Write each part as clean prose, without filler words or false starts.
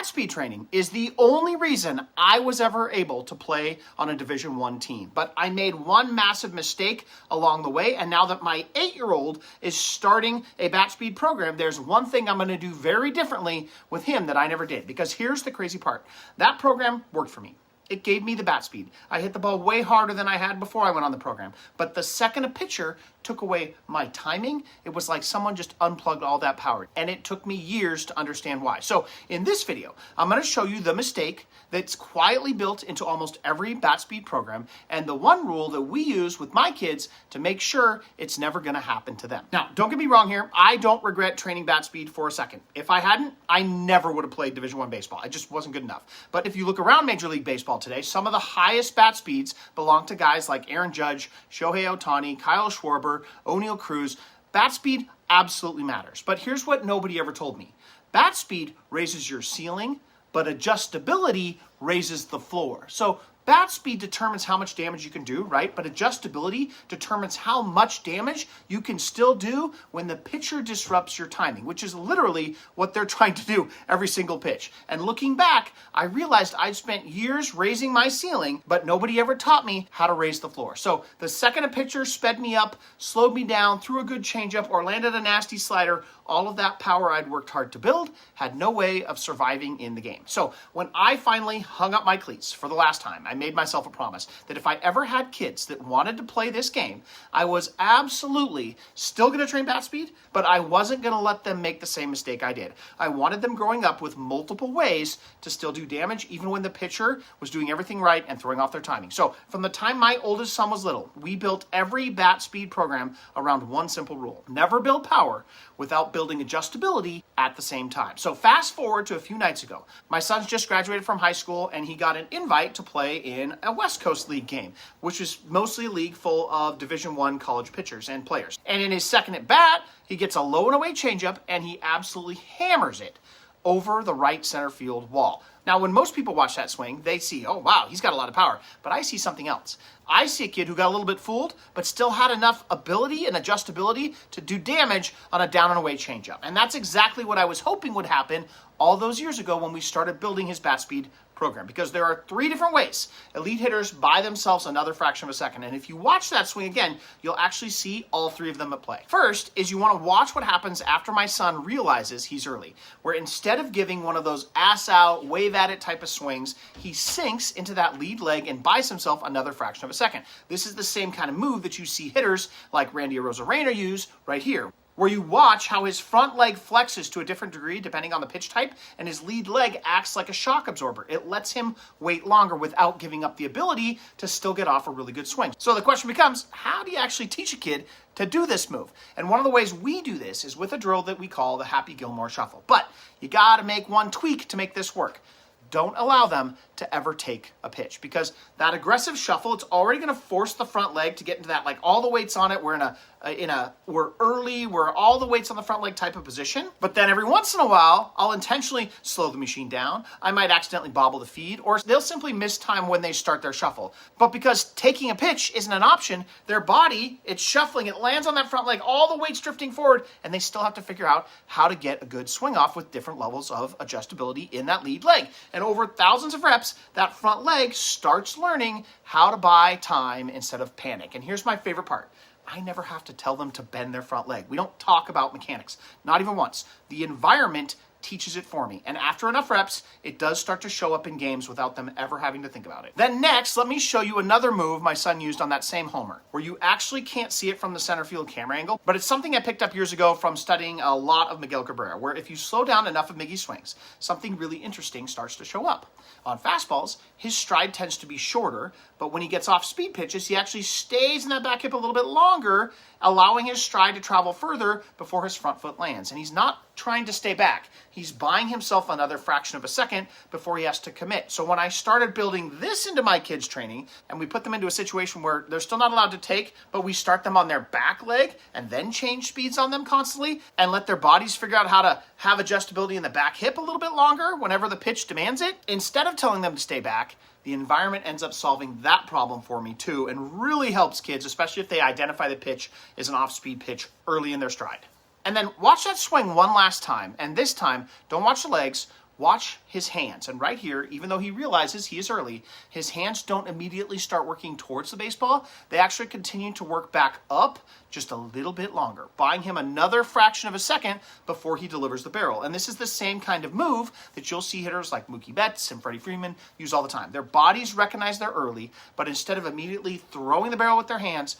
bat speed training is the only reason I was ever able to play on a Division I team. But I made one massive mistake along the way, and now that my 8-year-old is starting a bat speed program, there's one thing I'm going to do very differently with him that I never did. Because here's the crazy part. That program worked for me. It gave me the bat speed. I hit the ball way harder than I had before I went on the program. But the second a pitcher took away my timing, it was like someone just unplugged all that power. And it took me years to understand why. So in this video, I'm going to show you the mistake that's quietly built into almost every bat speed program and the one rule that we use with my kids to make sure it's never going to happen to them. Now, don't get me wrong here. I don't regret training bat speed for a second. If I hadn't, I never would have played Division I baseball. I just wasn't good enough. But if you look around Major League Baseball today, some of the highest bat speeds belong to guys like Aaron Judge, Shohei Ohtani, Kyle Schwarber, O'Neal Cruz. Bat speed absolutely matters. But here's what nobody ever told me. Bat speed raises your ceiling, but adjustability raises the floor. So bat speed determines how much damage you can do, right? But adjustability determines how much damage you can still do when the pitcher disrupts your timing, which is literally what they're trying to do every single pitch. And looking back, I realized I'd spent years raising my ceiling, but nobody ever taught me how to raise the floor. So the second a pitcher sped me up, slowed me down, threw a good changeup, or landed a nasty slider, all of that power I'd worked hard to build had no way of surviving in the game. So when I finally hung up my cleats for the last time, I made myself a promise that if I ever had kids that wanted to play this game, I was absolutely still going to train bat speed, but I wasn't going to let them make the same mistake I did. I wanted them growing up with multiple ways to still do damage, even when the pitcher was doing everything right and throwing off their timing. So from the time my oldest son was little, we built every bat speed program around one simple rule. Never build power without building adjustability at the same time. So fast forward to a few nights ago. My son's just graduated from high school and he got an invite to play in a West Coast League game, which is mostly a league full of Division I college pitchers and players. And in his second at bat, he gets a low and away changeup and he absolutely hammers it over the right center field wall. Now, when most people watch that swing, they see, oh, wow, he's got a lot of power. But I see something else. I see a kid who got a little bit fooled, but still had enough ability and adjustability to do damage on a down and away changeup. And that's exactly what I was hoping would happen all those years ago when we started building his bat speed program, because there are 3 different ways elite hitters buy themselves another fraction of a second. And if you watch that swing again, you'll actually see all 3 of them at play. First is you want to watch what happens after my son realizes he's early, where instead of giving one of those ass out, wave at it type of swings, he sinks into that lead leg and buys himself another fraction of a second. This is the same kind of move that you see hitters like Randy Arozarena use right here, where you watch how his front leg flexes to a different degree depending on the pitch type, and his lead leg acts like a shock absorber. It lets him wait longer without giving up the ability to still get off a really good swing. So the question becomes, how do you actually teach a kid to do this move? And one of the ways we do this is with a drill that we call the Happy Gilmore Shuffle. But you gotta make one tweak to make this work. Don't allow them to ever take a pitch, because that aggressive shuffle, it's already going to force the front leg to get into that, like all the weight's on it. We're early, we're all the weight's on the front leg type of position. But then every once in a while, I'll intentionally slow the machine down. I might accidentally bobble the feed, or they'll simply miss time when they start their shuffle. But because taking a pitch isn't an option, their body, it's shuffling, it lands on that front leg, all the weight's drifting forward, and they still have to figure out how to get a good swing off with different levels of adjustability in that lead leg. And over thousands of reps, that front leg starts learning how to buy time instead of panic. And here's my favorite part. I never have to tell them to bend their front leg. We don't talk about mechanics, not even once. The environment teaches it for me. And after enough reps, it does start to show up in games without them ever having to think about it. Then next, let me show you another move my son used on that same homer, where you actually can't see it from the center field camera angle, but it's something I picked up years ago from studying a lot of Miguel Cabrera, where if you slow down enough of Miggy's swings, something really interesting starts to show up. On fastballs, his stride tends to be shorter, but when he gets off speed pitches, he actually stays in that back hip a little bit longer, allowing his stride to travel further before his front foot lands. And he's not trying to stay back. He's buying himself another fraction of a second before he has to commit. So when I started building this into my kids' training, and we put them into a situation where they're still not allowed to take, but we start them on their back leg and then change speeds on them constantly and let their bodies figure out how to have adjustability in the back hip a little bit longer whenever the pitch demands it, instead of telling them to stay back, the environment ends up solving that problem for me too, and really helps kids, especially if they identify the pitch as an off-speed pitch early in their stride. And then watch that swing one last time, and this time, don't watch the legs, watch his hands. And right here, even though he realizes he is early, his hands don't immediately start working towards the baseball. They actually continue to work back up just a little bit longer, buying him another fraction of a second before he delivers the barrel. And this is the same kind of move that you'll see hitters like Mookie Betts and Freddie Freeman use all the time. Their bodies recognize they're early, but instead of immediately throwing the barrel with their hands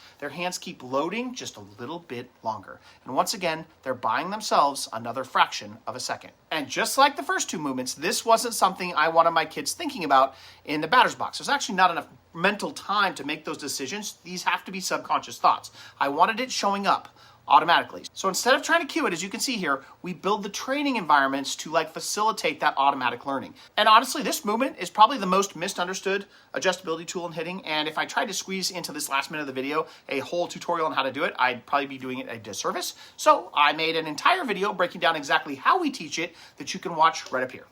keep loading just a little bit longer. And once again, they're buying themselves another fraction of a second. And just like the first two movements, this wasn't something I wanted my kids thinking about in the batter's box. There's actually not enough mental time to make those decisions. These have to be subconscious thoughts. I wanted it showing up automatically. So instead of trying to cue it, as you can see here, we build the training environments to facilitate that automatic learning. And honestly, this movement is probably the most misunderstood adjustability tool in hitting. And if I tried to squeeze into this last minute of the video a whole tutorial on how to do it, I'd probably be doing it a disservice. So I made an entire video breaking down exactly how we teach it that you can watch right up here.